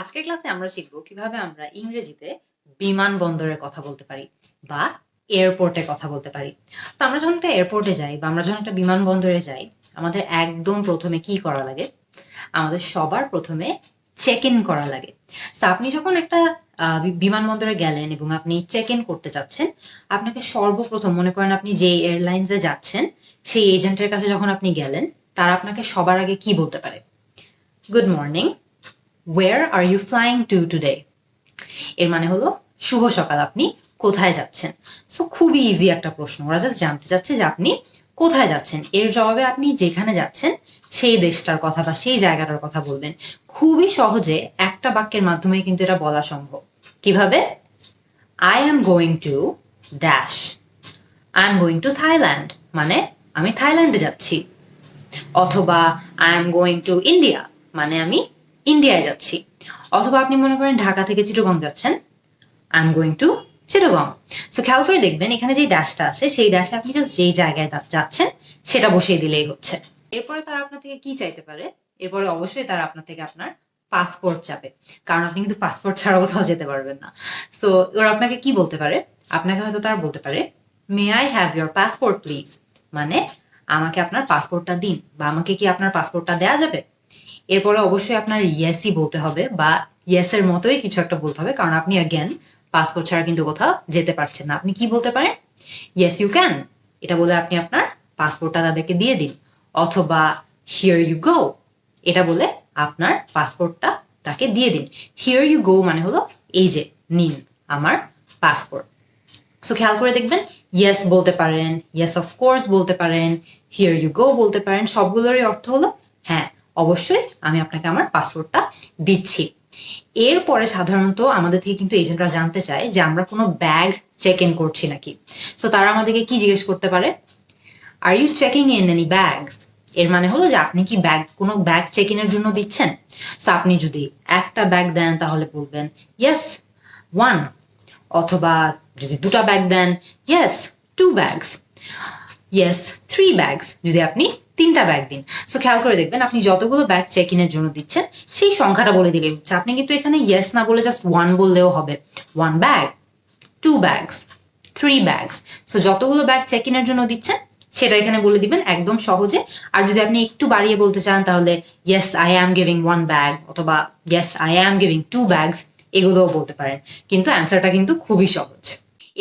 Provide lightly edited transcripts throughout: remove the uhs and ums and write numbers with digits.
আজকের ক্লাসে আমরা শিখব কিভাবে আমরা ইংরেজিতে বিমানবন্দরের কথা বলতে পারি বা এয়ারপোর্টে কথা বলতে পারি। তো আমরা যখন একটা এয়ারপোর্টে যাই বা আমরা যখন একটা বিমানবন্দরে যাই, আমাদের একদম প্রথমে কি করা লাগে? আমাদের সবার প্রথমে চেক ইন করা লাগে। তো আপনি যখন একটা বিমানবন্দরে গেলেন এবং আপনি চেক ইন করতে চাচ্ছেন, আপনাকে সর্বপ্রথম মনে করেন আপনি যে এয়ারলাইন্সে যাচ্ছেন সেই এজেন্টের কাছে যখন আপনি গেলেন, তারা আপনাকে সবার আগে কি বলতে পারে? Good morning, where are you flying to today? এর মানে হলো শুভ সকাল, আপনি কোথায় যাচ্ছেন? সো খুবই ইজি একটা প্রশ্ন, ওরা জাস্ট জানতে চাচ্ছে যে আপনি কোথায় যাচ্ছেন। এর জবাবে আপনি যেখানে যাচ্ছেন সেই দেশটার কথা বা সেই জায়গাটার কথা বলবেন। খুবই সহজে একটা বাক্যের মাধ্যমে কিন্তু এটা বলা সম্ভব। কিভাবে? I am going to dash. I am going to Thailand, মানে আমি থাইল্যান্ডে যাচ্ছি। অথবা I am going to India, মানে আমি ইন্ডিয়ায় যাচ্ছি। অথবা আপনি মনে করেন ঢাকা থেকে চিটাগং যাচ্ছেন, I am going to Chittagong. So খেয়াল করে দেখবেন এখানে যে ড্যাশটা আছে সেই ড্যাশে আপনি জাস্ট যেই জায়গায় যাচ্ছেন সেটা বসিয়ে দিলেই হচ্ছে। এরপরে তারা আপনার থেকে কি চাইতে পারে? এরপরে অবশ্যই তারা আপনার থেকে আপনার পাসপোর্ট চাবে, কারণ আপনি কিন্তু পাসপোর্ট ছাড়া কোথাও যেতে পারবেন না। সো ওরা আপনাকে কি বলতে পারে? আপনাকে হয়তো তারা বলতে পারে, may I have your passport please, মানে আমাকে আপনার পাসপোর্টটা দিন বা আমাকে কি আপনার পাসপোর্টটা দেওয়া যাবে? এরপরে অবশ্যই আপনার ইয়েসই বলতে হবে বা ইয়েসের মতোই কিছু একটা বলতে হবে, কারণ আপনি অ্যাগেন পাসপোর্ট ছাড়া কিন্তু কোথাও যেতে পারছেন না। আপনি কি বলতে পারেন? ইয়েস ইউ ক্যান, এটা বলে আপনি আপনার পাসপোর্টটা তাদেরকে দিয়ে দিন। অথবা হিয়ার ইউ গো, এটা বলে আপনার পাসপোর্টটা তাকে দিয়ে দিন। হিয়ার ইউ গো মানে হলো এই যে নিন আমার পাসপোর্ট। সো খেয়াল করে দেখবেন, ইয়েস বলতে পারেন, ইয়েস অফ কোর্স বলতে পারেন, হিয়ার ইউ গো বলতে পারেন, সবগুলোরই অর্থ হলো হ্যাঁ অবশ্যই আমি আপনাকে আমার পাসপোর্টটা দিচ্ছি। এরপরে সাধারণত আমাদের থেকে কিন্তু এজেন্টরা জানতে চায় যে আমরা কোনো ব্যাগ চেক ইন করছি নাকি। সো তারা আমাদেরকে কি জিজ্ঞেস করতে পারে? Are you checking in any bags? এর মানে হলো যে আপনি কি কোনো ব্যাগ চেক ইনের জন্য দিচ্ছেন। সো আপনি যদি একটা ব্যাগ দেন তাহলে বলবেন ইয়েস ওয়ান, অথবা যদি দুটা ব্যাগ দেন yes two bags, yes three bags যদি আপনি তিনটা ব্যাগ দিন। সো খেয়াল করে দেখবেন আপনি যতগুলো ব্যাগ চেক ইনের জন্য দিচ্ছেন সেই সংখ্যাটা বলে দিলেই হচ্ছে। আপনি কিন্তু এখানে ইয়েস না বলে জাস্ট ওয়ান বললেও হবে, one bag, two bags, three bags. So যতগুলো ব্যাগ চেক ইনের জন্য দিচ্ছেন সেটা এখানে বলে দিবেন একদম সহজে। আর যদি আপনি একটু বাড়িয়ে বলতে চান তাহলে yes I am giving one bag, অথবা yes I am giving two bags, এগুলোও বলতে পারেন। কিন্তু অ্যান্সারটা কিন্তু খুবই সহজ।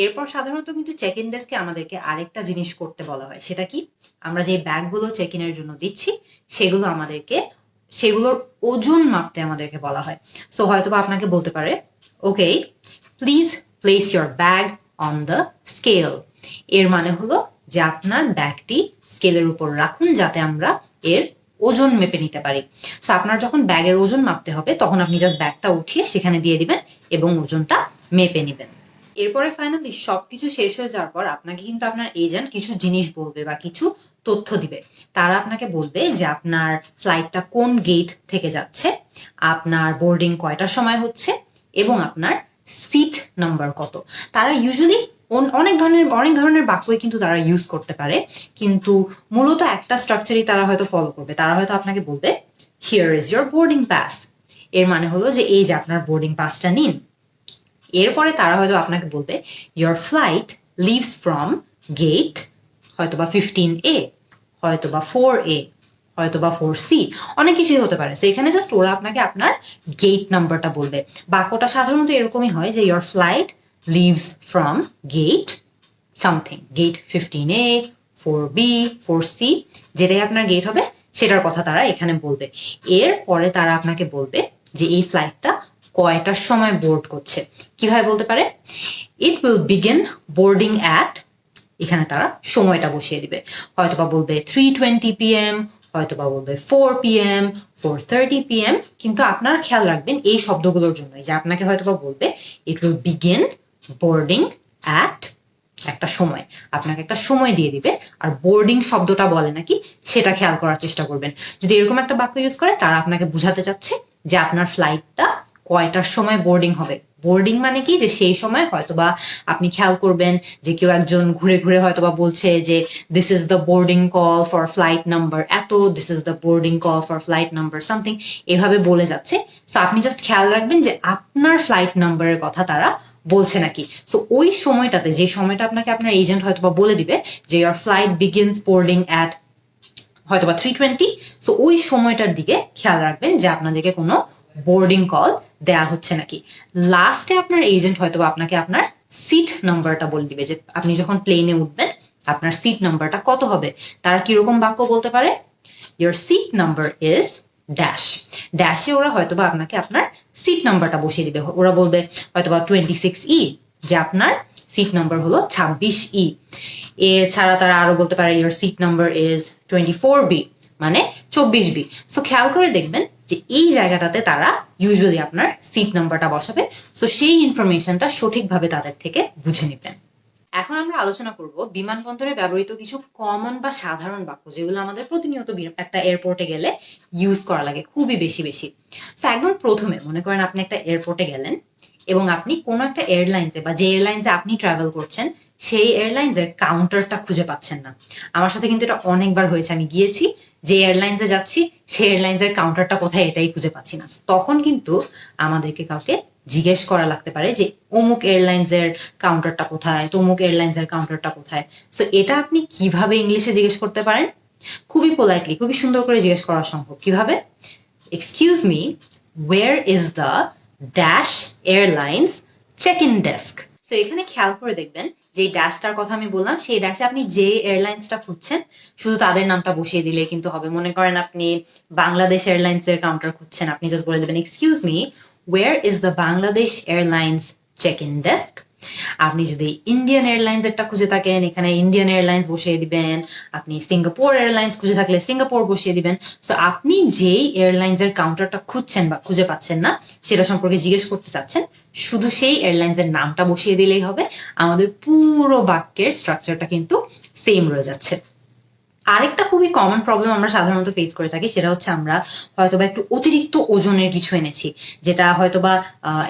এরপর সাধারণত কিন্তু চেক ইন ডেস্কে আমাদেরকে আরেকটা জিনিস করতে বলা হয়। সেটা কি? আমরা যে ব্যাগগুলো চেক ইনের জন্য দিচ্ছি সেগুলো আমাদেরকে সেগুলোর ওজন মাপতে আমাদেরকে বলা হয়। সো হয়তো বা আপনাকে বলতে পারে, okay please place your bag on the scale. এর মানে হলো যে আপনার ব্যাগটি স্কেলের উপর রাখুন যাতে আমরা এর ওজন মেপে নিতে পারি। সো আপনার যখন ব্যাগের ওজন মাপতে হবে তখন আপনি জাস্ট ব্যাগটা উঠিয়ে সেখানে দিয়ে দিবেন এবং ওজনটা মেপে নিবেন। এরপরে ফাইনালি সবকিছু শেষ হয়ে যাওয়ার পর আপনাকে কিন্তু আপনার এজেন্ট কিছু জিনিস বলবে বা কিছু তথ্য দিবে। তারা আপনাকে বলবে যে আপনার ফ্লাইটটা কোন গেট থেকে যাচ্ছে, আপনার বোর্ডিং কয়টার সময় হচ্ছে এবং আপনার সিট নাম্বার কত। তারা ইউজুয়ালি অনেক ধরনের বাক্যই কিন্তু তারা ইউজ করতে পারে, কিন্তু মূলত একটা স্ট্রাকচারই তারা হয়তো ফলো করবে। তারা হয়তো আপনাকে বলবে here is your boarding pass, এর মানে হলো যে এই যে আপনার বোর্ডিং পাসটা নিন। এরপরে তারা হয়তো আপনাকে বলবে your flight leaves from gate হয়তোবা 15A, হয়তোবা 4A, হয়তোবা 4C, অনেক কিছুই হতে পারে। তো এখানে জাস্ট ওরা আপনাকে আপনার গেট নাম্বারটা বলবে। বাক্যটা সাধারণত এরকমই হয় যে your flight leaves from gate something, gate 15A, 4B, 4C, যেটাই আপনার গেট হবে সেটার কথা তারা এখানে বলবে। এরপরে তারা আপনাকে বলবে যে এই ফ্লাইটটা কয়টার সময় বোর্ড করছে। কিভাবে বলতে পারে? It will begin boarding at, এখানে তারা সময়টা বসিয়ে দিবে। হয়তোবা বলবে 3:20 PM, হয়তোবা বলবে 4 PM, 4:30 PM। কিন্তু আপনারা খেয়াল রাখবেন এই শব্দগুলোর জন্য যে আপনাকে হয়তোবা বলবে it will begin boarding at একটা সময়, আপনাকে একটা সময় দিয়ে দিবে। আর বোর্ডিং শব্দটা বলে নাকি সেটা খেয়াল করার চেষ্টা করবেন। যদি এরকম একটা বাক্য ইউজ করে তারা আপনাকে বুঝাতে চাচ্ছে যে আপনার ফ্লাইটটা কয়টার সময় বোর্ডিং হবে। বোর্ডিং মানে কি, যে সেই সময় হয়তোবা আপনি খেয়াল করবেন যে কেউ একজন ঘুরে ঘুরে হয়তোবা বলছে যে this is the boarding call for flight number এত, this is the boarding call for flight number something, এভাবে বলে যাচ্ছে। সো আপনি জাস্ট খেয়াল রাখবেন যে আপনার ফ্লাইট নাম্বারের কথা তারা বলছে নাকি। সো ওই সময়টাতে, যে সময়টা আপনাকে আপনার এজেন্ট হয়তোবা বলে দিবে যে your flight begins boarding at হয়তোবা 3:20, সো ওই সময়টার দিকে খেয়াল রাখবেন যে আপনাদেরকে কোনো বোর্ডিং কল দেয়া হচ্ছে নাকি। লাস্টে আপনার এজেন্ট হয়তো আপনাকে আপনার সিট নাম্বারটা বলে দিবে, যে আপনি যখন প্লেনে উঠবেন আপনার সিট নাম্বারটা কত হবে। তারা কিরকম বাক্য বলতে পারে, your seat number is dash. ড্যাশে ওরা হয়তোবা আপনাকে আপনার সিট নাম্বারটা বসিয়ে দিবে। ওরা বলবে হয়তোবা 26E, যে আপনার সিট নাম্বার হলো 26E। এছাড়া তারা আরো বলতে পারে your seat number is 24B, মানে 24B। সো খেয়াল করে দেখবেন যে এই জায়গাটাতে তারা ইউজুয়ালি আপনার সিট নাম্বারটা বসাবে। সো সেই ইনফরমেশনটা সঠিকভাবে তাদের থেকে বুঝে নেবেন। এখন আমরা আলোচনা করব বিমানবন্দরে ব্যবহৃত কিছু কমন বা সাধারণ বাক্য, যেগুলো আমাদের প্রতিনিয়ত একটা এয়ারপোর্টে গেলে ইউজ করা লাগে খুবই বেশি বেশি। সো একদম প্রথমে মনে করেন আপনি একটা এয়ারপোর্টে গেলেন এবং আপনি কোনো একটা এয়ারলাইন্সে বা যে এয়ারলাইন্সে আপনি ট্রাভেল করছেন সেই এয়ারলাইন্সের কাউন্টারটা খুঁজে পাচ্ছেন না। আমার সাথে কিন্তু এটা অনেকবার হয়েছে। আমি গিয়েছি, যে এয়ারলাইন্সে যাচ্ছি সেই এয়ারলাইন্সের কাউন্টারটা কোথায় এটাই খুঁজে পাচ্ছি না। তখন কিন্তু আমাদেরকে কাউকে জিজ্ঞেস করা লাগতে পারে যে অমুক এয়ারলাইন্সের কাউন্টারটা কোথায়, তমুক এয়ারলাইন্সের কাউন্টারটা কোথায়। সো এটা আপনি কিভাবে ইংলিশে জিজ্ঞেস করতে পারেন? খুবই পোলাইটলি, খুবই সুন্দর করে জিজ্ঞেস করা সম্ভব। কিভাবে? Excuse me, where is the dash airlines check in desk. So এখানে খেয়াল করে দেখবেন যে ড্যাশটার কথা আমি বললাম, সেই ড্যাশে আপনি যে এয়ারলাইন্সটা খুঁজছেন শুধু তাদের নামটা বসিয়ে দিলে কিন্তু হবে। মনে করেন আপনি বাংলাদেশ এয়ারলাইন্সের কাউন্টার খুঁজছেন, আপনি জাস্ট বলে দেবেন excuse me, where is the Bangladesh Airlines check-in desk? আপনি যদি ইন্ডিয়ান এয়ারলাইন্স একটা খুঁজে থাকেন, এখানে ইন্ডিয়ান এয়ারলাইন্স বসিয়ে দিবেন। আপনি সিঙ্গাপুর এয়ারলাইন্স খুঁজে থাকলে সিঙ্গাপুর বসিয়ে দিবেন। সো আপনি যেই এয়ারলাইন্সের কাউন্টারটা খুঁজছেন বা খুঁজে পাচ্ছেন না সেটা সম্পর্কে জিজ্ঞেস করতে চাচ্ছেন, শুধু সেই এয়ারলাইন্সের নামটা বসিয়ে দিলেই হবে। আমাদের পুরো বাক্যের স্ট্রাকচারটা কিন্তু সেম রয়ে যাচ্ছে। আরেকটা খুবই কমন প্রবলেম আমরা সাধারণত ফেস করে থাকি, সেটা হচ্ছে আমরা হয়তোবা একটু অতিরিক্ত ওজনের কিছু এনেছি, যেটা হয়তোবা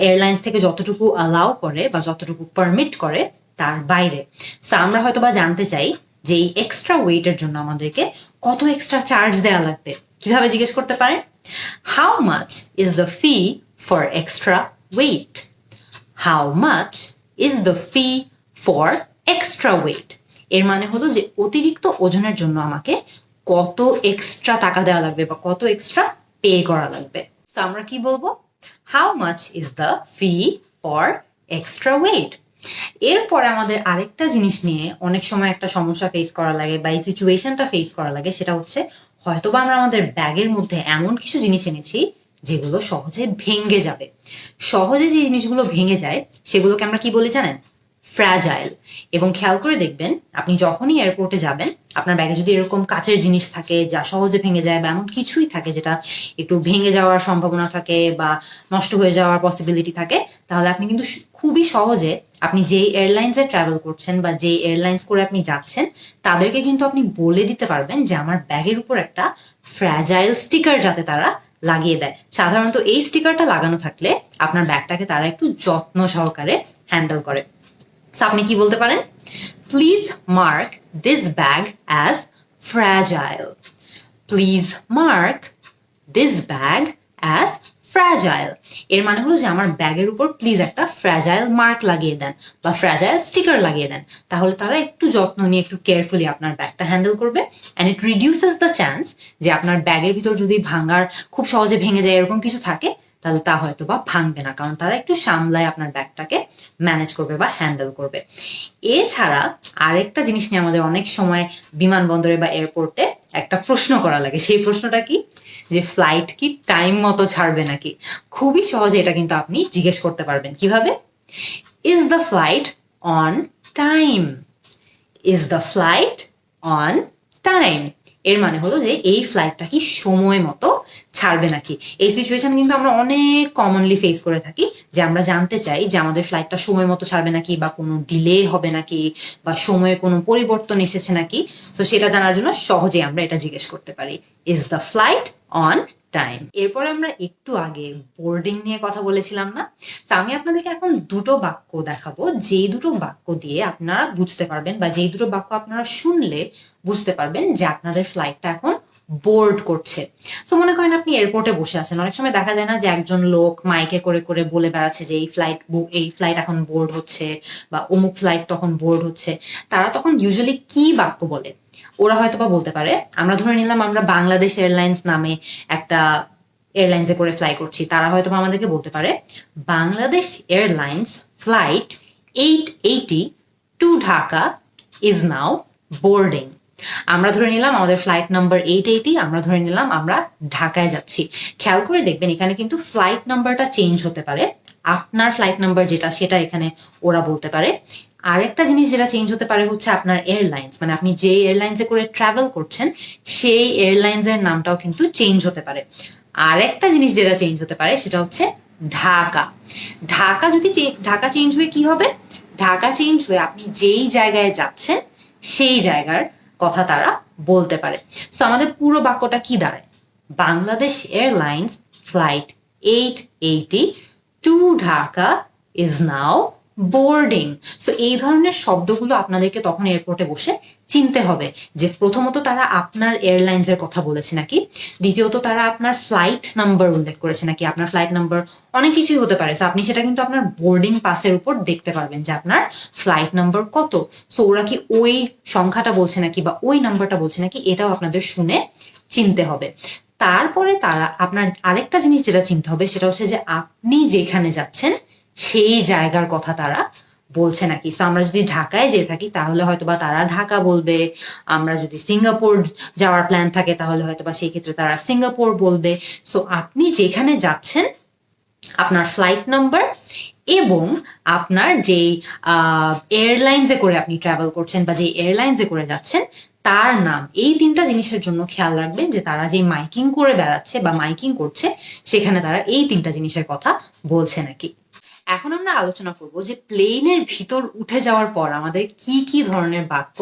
এয়ারলাইন্স থেকে যতটুকু অ্যালাউ করে বা যতটুকু পারমিট করে তার বাইরে। সো আমরা হয়তোবা জানতে চাই যে এই এক্সট্রা ওয়েটের জন্য আমাদেরকে কত এক্সট্রা চার্জ দেওয়া লাগবে। কিভাবে জিজ্ঞেস করতে পারেন? How much is the fee for extra weight? How much is the fee for extra weight? এর মানে হলো যে অতিরিক্ত ওজনের জন্য আমাকে কত এক্সট্রা টাকা দেওয়া লাগবে বা কত এক্সট্রা পে করা লাগবে। সো আমরা কি বলবো? How much is the fee for extra weight. এরপরে আমাদের আরেকটা জিনিস নিয়ে অনেক সময় একটা সমস্যা ফেস করা লাগে বা এই সিচুয়েশনটা ফেস করা লাগে, সেটা হচ্ছে হয়তোবা আমরা আমাদের ব্যাগের মধ্যে এমন কিছু জিনিস এনেছি যেগুলো সহজে ভেঙে যাবে। সহজে যে জিনিসগুলো ভেঙে যায় সেগুলোকে আমরা কি বলি জানেন? ফ্র্যাজাইল। এবং খেয়াল করে দেখবেন আপনি যখনই এয়ারপোর্টে যাবেন, আপনার ব্যাগে যদি এরকম কাচের জিনিস থাকে যা সহজে ভেঙে যায় বা এমন কিছুই থাকে যেটা একটু ভেঙে যাওয়ার সম্ভাবনা থাকে বা নষ্ট হয়ে যাওয়ার পসিবিলিটি থাকে, তাহলে আপনি কিন্তু খুবই সহজে আপনি যেই এয়ারলাইন্সে ট্রাভেল করছেন বা যেই এয়ারলাইন্স করে আপনি যাচ্ছেন তাদেরকে কিন্তু আপনি বলে দিতে পারবেন যে আমার ব্যাগের উপর একটা ফ্র্যাজাইল স্টিকার যাতে তারা লাগিয়ে দেয়। সাধারণত এই স্টিকারটা লাগানো থাকলে আপনার ব্যাগটাকে তারা একটু যত্ন সহকারে হ্যান্ডেল করে। আপনি কি বলতে পারেন? Please mark this bag as fragile. Please mark this bag as fragile. এর মানে হলো যে আমার ব্যাগের উপর প্লিজ একটা ফ্র্যাজাইল মার্ক লাগিয়ে দেন বা ফ্র্যাজাইল স্টিকার লাগিয়ে দেন। তাহলে তারা একটু যত্ন নিয়ে একটু কেয়ারফুলি আপনার ব্যাগটা হ্যান্ডেল করবে। And it reduces the chance যে আপনার ব্যাগের ভিতর যদি খুব সহজে ভেঙে যায় এরকম কিছু থাকে, তাহলে তা হয়তো বা ভাঙবে না, কারণ তারা একটু সামলায় আপনার ব্যাগটাকে ম্যানেজ করবে বা হ্যান্ডেল করবে। এছাড়া আরেকটা জিনিস নিয়ে আমাদের অনেক সময় বিমানবন্দরে বা এয়ারপোর্টে একটা প্রশ্ন করা লাগে। সেই প্রশ্নটা কি? যে ফ্লাইট কি টাইম মতো ছাড়বে নাকি? খুবই সহজে এটা কিন্তু আপনি জিজ্ঞেস করতে পারবেন। কিভাবে? Is the flight on time? Is the flight on time? এর মানে হলো যে এই ফ্লাইটটা কি সময় মতো ছাড়বে নাকি। এই সিচুয়েশন কিন্তু আমরা অনেক কমনলি ফেস করে থাকি, যে আমরা জানতে চাই যে আমাদের ফ্লাইটটা সময় মতো ছাড়বে নাকি বা কোনো ডিলে হবে নাকি বা সময়ে কোনো পরিবর্তন এসেছে নাকি। তো সেটা জানার জন্য সহজে আমরা এটা জিজ্ঞেস করতে পারি, is the flight on time. এরপরে আমরা একটু আগে বোর্ডিং নিয়ে কথা বলেছিলাম না? তো আমি আপনাদেরকে এখন দুটো বাক্য দেখাবো, যেই দুটো বাক্য দিয়ে আপনারা বুঝতে পারবেন বা যেই দুটো বাক্য আপনারা শুনলে বুঝতে পারবেন যে আপনাদের ফ্লাইটটা এখন বোর্ড করছে। সো মনে করেন আপনি এয়ারপোর্টে বসে আছেন, অনেক সময় দেখা যায় না যে একজন লোক মাইকে করে করে বলে বেড়াচ্ছে যে এই ফ্লাইট এখন বোর্ড হচ্ছে বা অমুক ফ্লাইট তখন বোর্ড হচ্ছে। তারা তখন ইউজুয়ালি কি বাক্য বলে? ওরা হয়তো বা বলতে পারে, আমরা ধরে নিলাম আমরা বাংলাদেশ এয়ারলাইন্স নামে একটা এয়ারলাইন্সে করে ফ্লাই করছি, তারা হয়তো বা আমাদেরকে বলতে পারে Bangladesh Airlines flight 880 to Dhaka is now boarding. আমরা ধরে নিলাম আমাদের ফ্লাইট নাম্বার 880, আমরা ধরে নিলাম আমরা ঢাকায় যাচ্ছি। খেয়াল করে দেখবেন এখানে কিন্তু ফ্লাইট নাম্বারটা চেঞ্জ হতে পারে, আপনার ফ্লাইট নাম্বার যেটা সেটা এখানে ওরা বলতে পারে। আরেকটা জিনিস যেটা চেঞ্জ হতে পারে হচ্ছে আপনার এয়ারলাইন্স, মানে আপনি যে এয়ারলাইন্সে করে ট্রাভেল করছেন সেই এয়ারলাইন্সের নামটাও কিন্তু চেঞ্জ হতে পারে। আরেকটা জিনিস যেটা চেঞ্জ হতে পারে সেটা হচ্ছে ঢাকা। ঢাকা চেঞ্জ হয়ে কি হবে? ঢাকা চেঞ্জ হয়ে আপনি যেই জায়গায় যাচ্ছেন সেই জায়গার কথা তারা বলতে পারে। সো আমাদের পুরো বাক্যটা কি দাঁড়ায়? Bangladesh Airlines flight 880 to Dhaka is now boarding. So এই ধরনের শব্দগুলো আপনাদেরকে তখন এয়ারপোর্টে বসে চিনতে হবে যে প্রথমত তারা আপনার এয়ারলাইন্সের কথা বলেছে নাকি, দ্বিতীয়ত তারা আপনার ফ্লাইট নাম্বার উল্লেখ করেছে নাকি। আপনার ফ্লাইট নাম্বার অনেক কিছুই হতে পারে, সো আপনি সেটা কিন্তু আপনার বোর্ডিং পাসের উপর দেখতে পারবেন যে আপনার ফ্লাইট নাম্বার কত। সো ওরা কি ওই সংখ্যাটা বলছে নাকি বা ওই নাম্বারটা বলছে নাকি, এটাও আপনাদের শুনে চিনতে হবে। তারপরে তারা আপনার আরেকটা জিনিস যেটা চিনতে হবে সেটা হচ্ছে যে আপনি যেখানে যাচ্ছেন সেই জায়গার কথা তারা বলছে নাকি। সো আমরা যদি ঢাকায় যেয়ে থাকি তাহলে হয়তোবা তারা ঢাকা বলবে, আমরা যদি সিঙ্গাপুর যাওয়ার প্ল্যান থাকে তাহলে হয়তোবা সেই ক্ষেত্রে তারা সিঙ্গাপুর বলবে। সো আপনি যেখানে যাচ্ছেন আপনার ফ্লাইট নাম্বার এবং আপনার যেই এয়ারলাইন্সে করে আপনি ট্রাভেল করছেন বা যে এয়ারলাইন্সে করে যাচ্ছেন তার নাম, এই তিনটা জিনিসের জন্য খেয়াল রাখবেন যে তারা যে মাইকিং করে বেড়াচ্ছে বা মাইকিং করছে সেখানে তারা এই তিনটা জিনিসের কথা বলছে নাকি। এখন আমরা আলোচনা করব যে প্লেনের ভিতর উঠে যাওয়ার পর আমাদের কি কি ধরনের বাক্য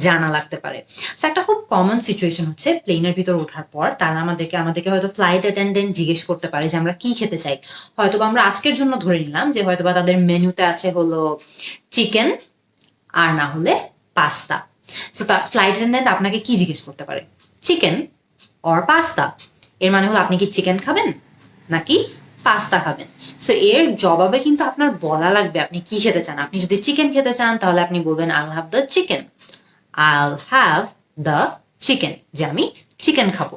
জানা লাগতে পারে। একটা খুব কমন সিচুয়েশন হচ্ছে প্লেনের ভিতর ওঠার পর তারা আমাদেরকে হয়তো ফ্লাইট অ্যাটেন্ডেন্ট জিজ্ঞেস করতে পারে যে আমরা কি খেতে চাই। হয়তোবা আমরা আজকের জন্য ধরে নিলাম যে হয়তোবা তাদের মেনুতে আছে হলো চিকেন আর না হলে পাস্তা। সো ফ্লাইট অ্যাটেন্ডেন্ট আপনাকে কি জিজ্ঞেস করতে পারে? Chicken or pasta. এর মানে হলো আপনি কি চিকেন খাবেন নাকি পাস্তা খাবেন। সো এর জবাবে কিন্তু আপনার বলা লাগবে আপনি কি খেতে চান। আপনি যদি চিকেন খেতে চান তাহলে আপনি বলবেন I'll have the chicken, I'll have the chicken, যে আমি চিকেন খাবো।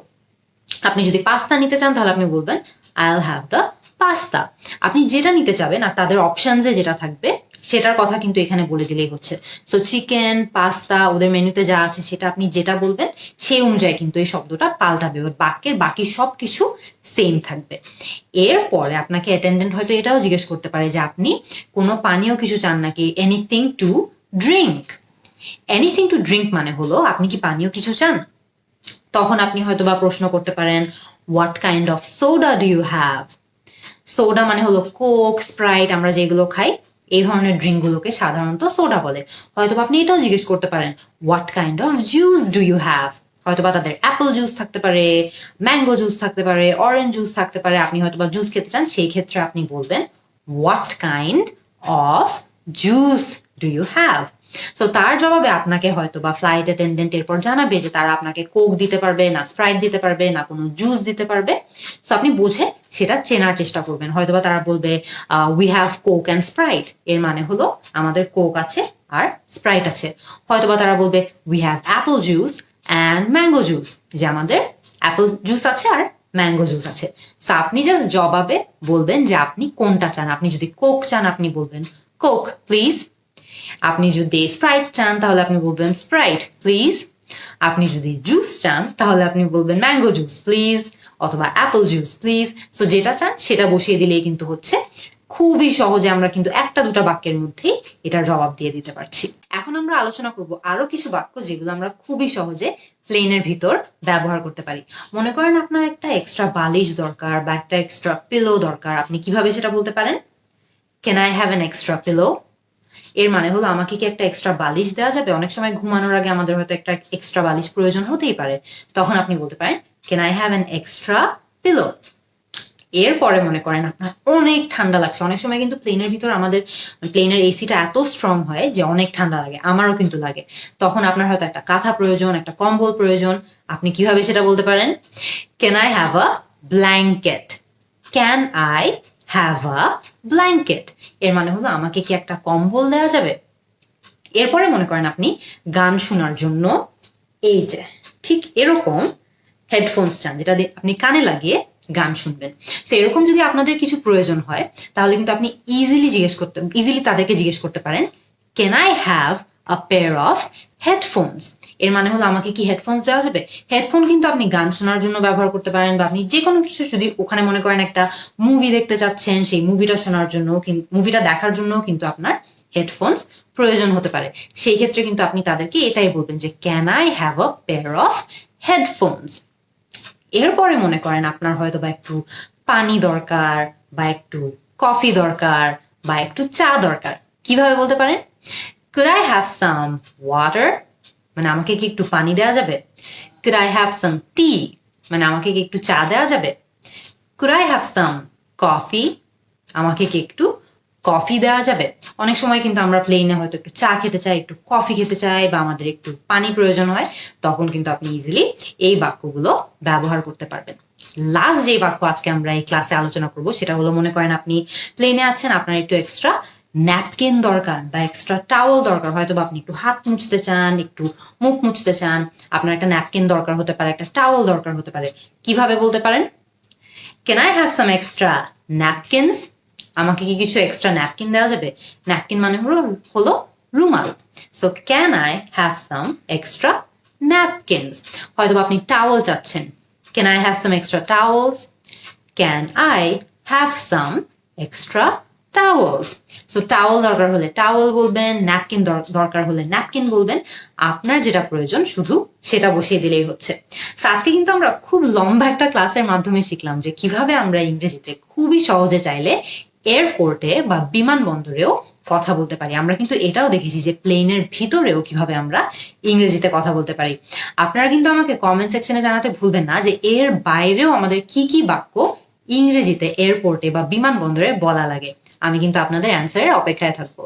আপনি যদি পাস্তা নিতে চান তাহলে আপনি বলবেন I'll have the pasta। আপনি যেটা নিতে চাবেন আর তাদের অপশনসে যেটা থাকবে সেটার কথা কিন্তু এখানে বলে দিলেই হচ্ছে। সো চিকেন পাস্তা ওদের মেনুতে যা আছে সেটা আপনি যেটা বলবেন সেই অনুযায়ী কিন্তু এই শব্দটা পাল্টাবে, বাক্যের বাকি সবকিছু সেম থাকবে। এরপরে আপনাকে অ্যাটেন্ডেন্ট হয়তো এটাও জিজ্ঞেস করতে পারে যে আপনি কোনো পানীয় কিছু চান নাকি, anything to drink. Anything to drink মানে হলো আপনি কি পানীয় কিছু চান। তখন আপনি হয়তো বা প্রশ্ন করতে পারেন what kind of soda do you have. Soda মানে হলো কোক স্প্রাইট, আমরা যেগুলো খাই এই ধরনের ড্রিঙ্ক গুলোকে সাধারণত সোডা বলে। হয়তোবা আপনি এটাও জিজ্ঞেস করতে পারেন what kind of juice do you have. হয়তোবা তাদের অ্যাপল জুস থাকতে পারে, ম্যাঙ্গো জুস থাকতে পারে, অরেঞ্জ জুস থাকতে পারে। আপনি হয়তোবা জুস খেতে চান, সেই ক্ষেত্রে আপনি বলবেন what kind of juice do you have. So তার জবাবে আপনাকে হয়তো বা ফ্লাইট অ্যাটেন্ডেন্ট এরপর জানাবে যে তারা আপনাকে কোক দিতে পারবে না, স্প্রাইট দিতে পারবে না, কোনো জুস দিতে পারবে। সো আপনি বুঝে সেটা চেনার চেষ্টা করবেন। হয়তোবা তারা বলবে we have Coke and Sprite, এর মানে হলো আমাদের কোক আছে আর স্প্রাইট আছে। হয়তোবা তারা বলবে we have Apple juice and mango juice, যে আমাদের অ্যাপল জুস আছে আর ম্যাঙ্গো জুস আছে। সো আপনি জাস্ট জবাবে বলবেন যে আপনি কোনটা চান। আপনি যদি কোক চান আপনি বলবেন কোক প্লিজ। আপনি যদি স্প্রাইট চান তাহলে আপনি বলবেন স্প্রাইট প্লিজ। আপনি যদি জুস চান তাহলে আপনি বলবেন ম্যাঙ্গো জুস প্লিজ অথবা অ্যাপল জুস প্লিজ। সো যেটা চান সেটা বসিয়ে দিলেই কিন্তু হচ্ছে। খুবই সহজে আমরা কিন্তু একটা দুটা বাক্যের মধ্যেই এটার জবাব দিয়ে দিতে পারছি। এখন আমরা আলোচনা করব আরো কিছু বাক্য যেগুলো আমরা খুবই সহজে প্লেনের ভিতর ব্যবহার করতে পারি। মনে করেন আপনার একটা এক্সট্রা বালিশ দরকার বা একটা এক্সট্রা পিলো দরকার, আপনি কিভাবে সেটা বলতে পারেন? Can I have an extra pillow. এর মানে হলো আমাকে কি একটা এক্সট্রা বালিশ দেওয়া যাবে। অনেক সময় ঘুমানোর আগে আমাদের হয়তো একটা এক্সট্রা বালিশ প্রয়োজন হতেই পারে, তখন আপনি বলতে পারেন can I have an extra pillow. এরপরে মনে করেন আপনার অনেক ঠান্ডা লাগছে, অনেক সময় কিন্তু প্লেনের ভিতর আমাদের প্লেনের এসিটা এত স্ট্রং হয় যে অনেক ঠান্ডা লাগে, আমারও কিন্তু লাগে। তখন আপনার হয়তো একটা কাঁথা প্রয়োজন, একটা কম্বল প্রয়োজন। আপনি কিভাবে সেটা বলতে পারেন? Can I have a blanket? Can I have a blanket এর মানে হলো আমাকে কি একটা কম্বল দেওয়া যাবে? এরপরে মনে করেন আপনি গান শোনার জন্য এই যে ঠিক এরকম হেডফোনস চান, যেটা আপনি কানে লাগিয়ে গান শুনবেন। তো এরকম যদি আপনাদের কিছু প্রয়োজন হয় তাহলে কিন্তু আপনি ইজিলি তাদেরকে জিজ্ঞেস করতে পারেন, can I have a pair of headphones? এর মানে হলো আমাকে কি হেডফোনস দেওয়া যাবে? হেডফোন কিন্তু আপনি গান শোনার জন্য ব্যবহার করতে পারেন, বা আপনি যে কোনো কিছু, যদি ওখানে মনে করেন একটা মুভি দেখতে চাচ্ছেন, সেই মুভিটা শোনার জন্য, মুভিটা দেখার জন্য কিন্তু আপনার হেডফোনস প্রয়োজন হতে পারে। সেই ক্ষেত্রে কিন্তু আপনি তাদেরকে এটাই বলবেন যে can I have a pair of headphones. এরপরে মনে করেন আপনার হয়তো বা একটু পানি দরকার, বা একটু কফি দরকার, বা একটু চা দরকার। কিভাবে বলতে পারেন? Could I have some water? মানে আমাকে কি একটু পানি দেওয়া যাবে? Could I have some tea? মানে আমাকে কি একটু চা দেওয়া যাবে? Could I have some coffee? আমাকে কি একটু কফি দেওয়া যাবে? অনেক সময় কিন্তু আমরা প্লেনে হয়তো একটু চা খেতে চাই, একটু কফি খেতে চাই, বা আমাদের একটু পানি প্রয়োজন হয়, তখন কিন্তু আপনি ইজিলি এই বাক্যগুলো ব্যবহার করতে পারবেন। লাস্ট যে বাক্য আজকে আমরা এই ক্লাসে আলোচনা করব সেটা হলো, মনে করেন আপনি প্লেনে আছেন, আপনার একটু এক্সট্রা ন্যাপকিন দরকার বা এক্সট্রা টাওয়েল দরকার, হয়তো বা আপনি একটু হাত মুছতে চান, একটু মুখ মুছতে চান, আপনার একটা ন্যাপকিন দরকার হতে পারে, একটা টাওয়েল দরকার হতে পারে। কিভাবে বলতে পারেন? Can I have some extra napkins? আমাকে কি কিছু এক্সট্রা ন্যাপকিন দেওয়া যাবে? ন্যাপকিন মানে হলো রুমাল। So can I have some extra napkins. হয়তো আপনি টাওয়েল চাচ্ছেন, can I have some extra towels? Can I have some extra towels? So towel দরকার হলে টাওয়েল বলবেন, ন্যাপকিন দরকার হলে ন্যাপকিন বলবেন। আপনার যেটা প্রয়োজন শুধু সেটা বসিয়ে দিলেই হচ্ছে। আজকে কিন্তু আমরা খুব লম্বা একটা ক্লাসের মাধ্যমে শিখলাম যে কিভাবে আমরা ইংরেজিতে খুবই সহজে চাইলে এয়ারপোর্টে বা বিমানবন্দরেও কথা বলতে পারি। আমরা কিন্তু এটাও দেখেছি যে প্লেনের ভিতরেও কিভাবে আমরা ইংরেজিতে কথা বলতে পারি। আপনারা কিন্তু আমাকে কমেন্ট সেকশনে জানাতে ভুলবেন না যে এর বাইরেও আমাদের কি কি বাক্য ইংরেজিতে এয়ারপোর্টে বা বিমানবন্দরে বলা লাগে। আমি কিন্তু আপনাদের অ্যান্সারের অপেক্ষায় থাকবো।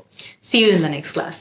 See you in the next class.